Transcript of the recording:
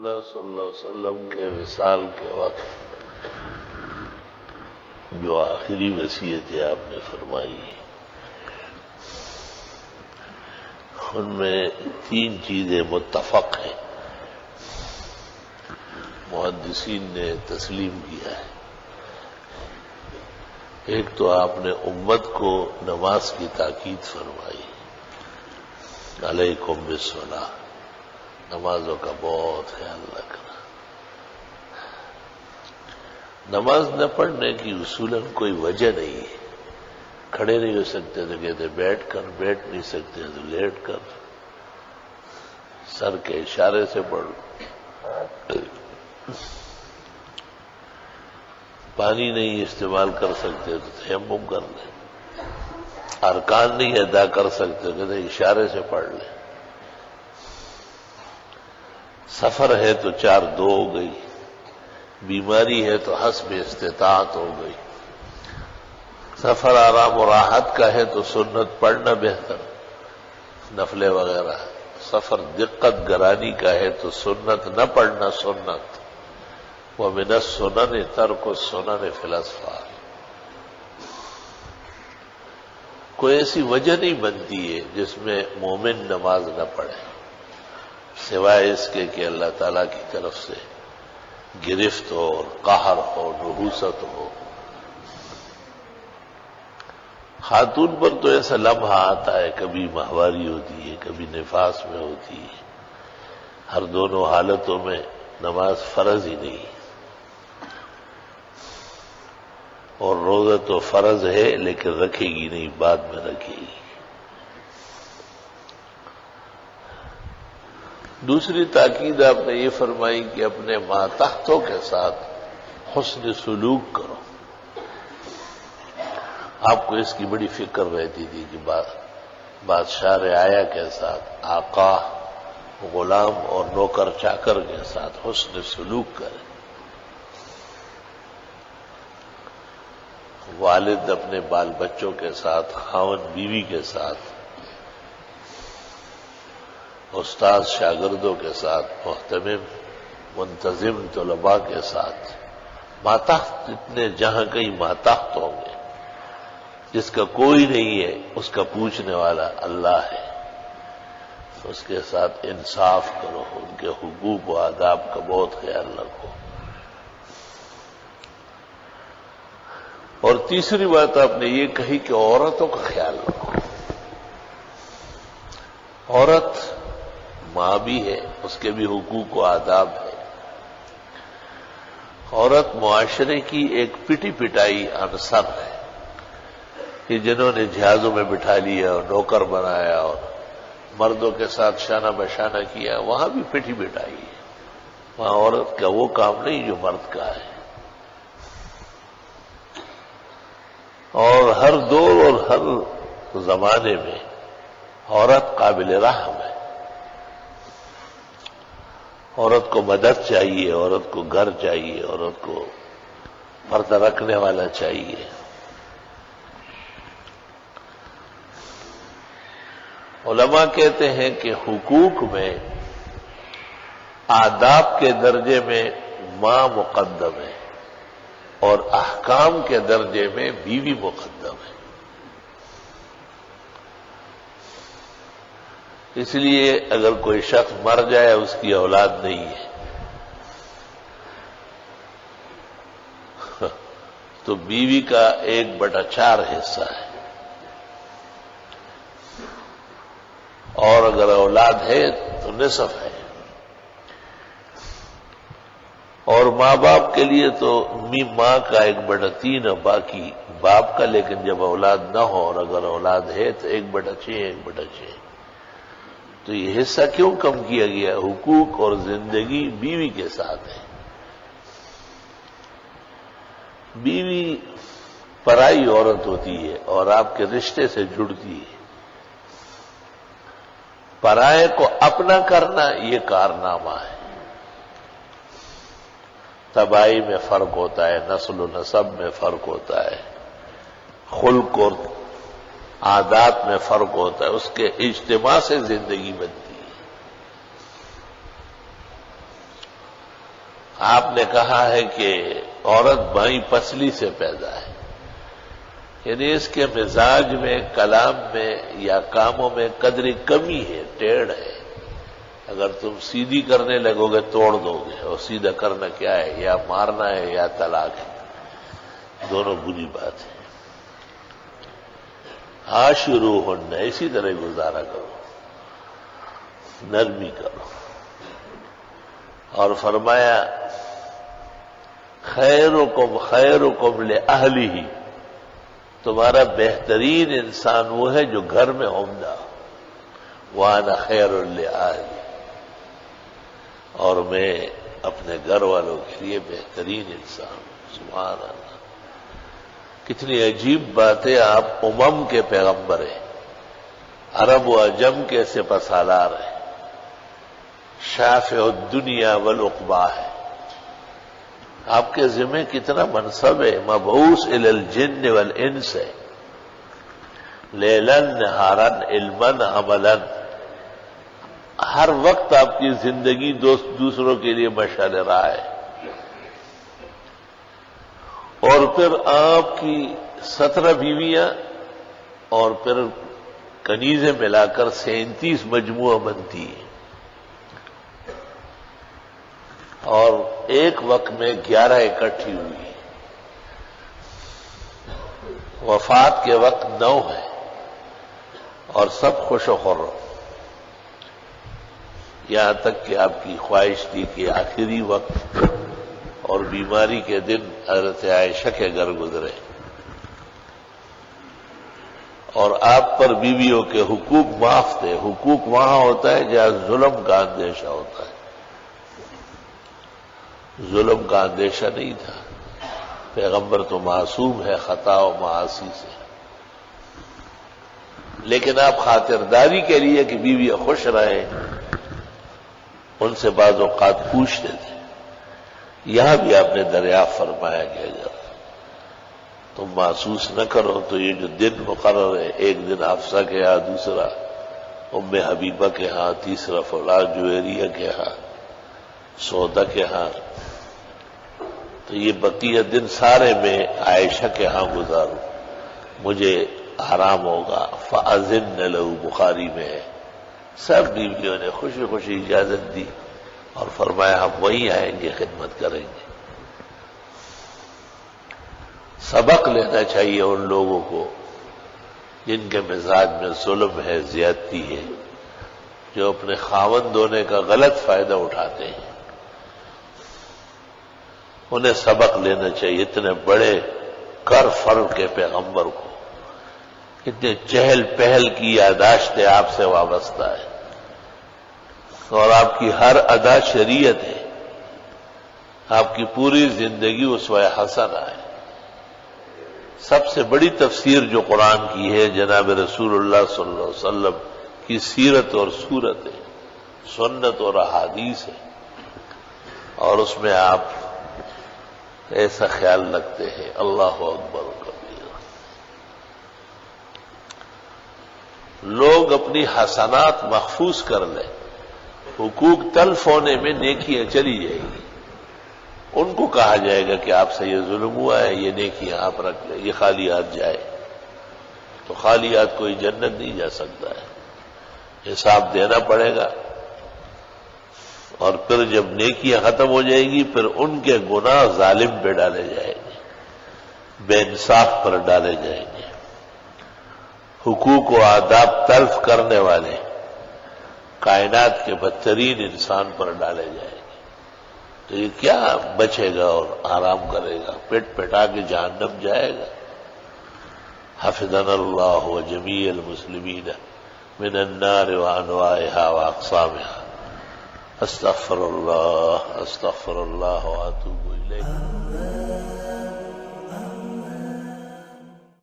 اللہ صلی اللہ علیہ وسلم کے وصال کے وقت جو آخری وصیتیں آپ نے فرمائی ان میں 3 چیزیں متفق ہیں، محدثین نے تسلیم کیا ہے۔ ایک تو آپ نے امت کو نماز کی تاکید فرمائی، علیکم بالصلاۃ، نمازوں کا بہت خیال رکھنا۔ نماز نہ پڑھنے کی اصولاً کوئی وجہ نہیں ہے، کھڑے نہیں ہو سکتے تو کہتے بیٹھ کر، بیٹھ نہیں سکتے تو لیٹ کر، سر کے اشارے سے پڑھ، پانی نہیں استعمال کر سکتے تو تیمم کر لیں، ارکان نہیں ادا کر سکتے تو کہتے اشارے سے پڑھ لیں، سفر ہے تو 4-2 ہو گئی، بیماری ہے تو حسب استطاعت ہو گئی، سفر آرام و راحت کا ہے تو سنت پڑھنا بہتر، نفلے وغیرہ، سفر دقت گرانی کا ہے تو سنت نہ پڑھنا سنت، وَمِنَ السُّنَنِ تَرْكُ السُّنَنِ فِي الْأَسْفَارِ۔ کوئی ایسی وجہ نہیں بنتی ہے جس میں مومن نماز نہ پڑھے، سوائے اس کے کہ اللہ تعالیٰ کی طرف سے گرفت ہو اور قہر ہو، نحوست ہو۔ خاتون پر تو ایسا لمحہ آتا ہے، کبھی ماہواری ہوتی ہے، کبھی نفاس میں ہوتی ہے، ہر دونوں حالتوں میں نماز فرض ہی نہیں، اور روزہ تو فرض ہے لیکن رکھے گی نہیں، بعد میں رکھے گی۔ دوسری تاکید آپ نے یہ فرمائی کہ اپنے ماتحتوں کے ساتھ حسن سلوک کرو۔ آپ کو اس کی بڑی فکر رہتی تھی کہ بادشاہ رعایا کے ساتھ، آقا، غلام اور نوکر چاکر کے ساتھ حسن سلوک کریں۔ والد اپنے بال بچوں کے ساتھ، خاوند بیوی کے ساتھ، استاد شاگردوں کے ساتھ، محتمم منتظم طلباء کے ساتھ، ماتحت اتنے جہاں کہیں ماتحت ہوں گے، جس کا کوئی نہیں ہے اس کا پوچھنے والا اللہ ہے، اس کے ساتھ انصاف کرو، ان کے حقوق و آداب کا بہت خیال رکھو۔ اور تیسری بات آپ نے یہ کہی کہ عورتوں کا خیال رکھو۔ عورت ماں بھی ہے، اس کے بھی حقوق و آداب ہے۔ عورت معاشرے کی ایک پٹی پٹائی عنصر ہے کہ جنہوں نے جہازوں میں بٹھا لیا اور نوکر بنایا اور مردوں کے ساتھ شانہ بشانہ کیا، وہاں بھی پٹی پٹائی ہے، وہاں عورت کا وہ کام نہیں جو مرد کا ہے۔ اور ہر دور اور ہر زمانے میں عورت قابل رحم ہے، عورت کو مدد چاہیے، عورت کو گھر چاہیے، عورت کو پردہ رکھنے والا چاہیے۔ علماء کہتے ہیں کہ حقوق میں آداب کے درجے میں ماں مقدم ہے اور احکام کے درجے میں بیوی مقدم ہے۔ اس لیے اگر کوئی شخص مر جائے، اس کی اولاد نہیں ہے، تو بیوی کا 1/4 حصہ ہے، اور اگر اولاد ہے تو نصف ہے۔ اور ماں باپ کے لیے تو ماں کا 1/3 ہے، باقی باپ کا، لیکن جب اولاد نہ ہو اور اگر اولاد ہے تو 1/6 تو یہ حصہ کیوں کم کیا گیا؟ حقوق اور زندگی بیوی کے ساتھ ہے۔ بیوی پرائی عورت ہوتی ہے اور آپ کے رشتے سے جڑتی ہے، پرائے کو اپنا کرنا یہ کارنامہ ہے۔ تباہی میں فرق ہوتا ہے، نسل و نسب میں فرق ہوتا ہے، خلق اور عادات میں فرق ہوتا ہے، اس کے اجتماع سے زندگی بنتی ہے۔ آپ نے کہا ہے کہ عورت بائیں پسلی سے پیدا ہے، یعنی اس کے مزاج میں، کلام میں یا کاموں میں قدر کمی ہے، ٹیڑھ ہے۔ اگر تم سیدھی کرنے لگو گے توڑ دو گے، اور سیدھا کرنا کیا ہے؟ یا مارنا ہے یا طلاق ہے، دونوں بری بات ہے۔ عاشروہن، اسی طرح گزارا کرو، نرمی کرو۔ اور فرمایا خیرکم خیرکم لأہلہ، تمہارا بہترین انسان وہ ہے جو گھر میں عمدہ، وانا خیر لأہلی، اور میں اپنے گھر والوں کے لیے بہترین انسان۔ سبحان اللہ، کتنی عجیب بات ہے۔ آپ امم کے پیغمبر ہیں، عرب و عجم کے سپہ سالار ہیں، شافع الدنیا والعقبیٰ ہے۔ آپ کے ذمہ کتنا منصب ہے، مبعوث الی الجن والانس ہے، لیلاً نہاراً علماً عملاً، ہر وقت آپ کی زندگی دوسروں کے لیے مشعل راہ ہے۔ اور پھر آپ کی 17 بیویاں اور پھر کنیزیں ملا کر 37 مجموعہ بنتی ہیں، اور ایک وقت میں 11 اکٹھی ہوئی، وفات کے وقت 9 ہے، اور سب خوش و خرم، یہاں تک کہ آپ کی خواہش تھی کہ آخری وقت اور بیماری کے دن حضرت عائشہ کے گھر گزرے، اور آپ پر بیویوں کے حقوق معاف تھے۔ حقوق وہاں ہوتا ہے جہاں ظلم کا اندیشہ ہوتا ہے، ظلم کا اندیشہ نہیں تھا۔ پیغمبر تو معصوم ہے خطا و معاصی سے، لیکن آپ خاطرداری کے لیے کہ بیویاں خوش رہیں ان سے بعض اوقات پوچھتے تھے۔ یہاں بھی آپ نے دریافت فرمایا کہ اگر تم محسوس نہ کرو تو یہ جو دن مقرر ہے، ایک دن حفصہ کے ہاں، دوسرا ام حبیبہ کے ہاں، تیسرا فلاں جویریہ کے ہاں، سودا کے ہاں، تو یہ بقیہ دن سارے میں عائشہ کے ہاں گزاروں، مجھے آرام ہوگا۔ فَأَذِنَّ لَهُ، بخاری میں ہے۔ سب بیویوں نے خوشی خوشی اجازت دی اور فرمایا ہم وہیں آئیں گے، خدمت کریں گے۔ سبق لینا چاہیے ان لوگوں کو جن کے مزاج میں ظلم ہے، زیادتی ہے، جو اپنے خاوند ہونے کا غلط فائدہ اٹھاتے ہیں، انہیں سبق لینا چاہیے۔ اتنے بڑے کر فر کے پیغمبر کو اتنے چہل پہل کی یاداشتیں آپ سے وابستہ ہے، اور آپ کی ہر ادا شریعت ہے، آپ کی پوری زندگی اسوہ حسنہ ہے۔ سب سے بڑی تفسیر جو قرآن کی ہے جناب رسول اللہ صلی اللہ علیہ وسلم کی سیرت اور صورت ہے، سنت اور احادیث ہے، اور اس میں آپ ایسا خیال رکھتے ہیں۔ اللہ اکبر کبیر۔ لوگ اپنی حسنات محفوظ کر لیں، حقوق تلف ہونے میں نیکیاں چلی جائیں گی، ان کو کہا جائے گا کہ آپ سے یہ ظلم ہوا ہے، یہ نیکیاں آپ رکھ لیں، یہ خالی ہاتھ جائے، تو خالی ہاتھ کوئی جنت نہیں جا سکتا ہے، حساب دینا پڑے گا۔ اور پھر جب نیکیاں ختم ہو جائیں گی، پھر ان کے گناہ ظالم پہ ڈالے جائیں گے، بے انصاف پر ڈالے جائیں گے، حقوق و آداب تلف کرنے والے کائنات کے بدترین انسان پر ڈالے جائیں گے، تو یہ کیا بچے گا اور آرام کرے گا؟ پیٹ پٹا کے جہنم جائے گا۔ حفظنا اللہ و جمیع المسلمین من النار وانواعها واقسامها۔ استغفر اللہ و اتوب الیہ۔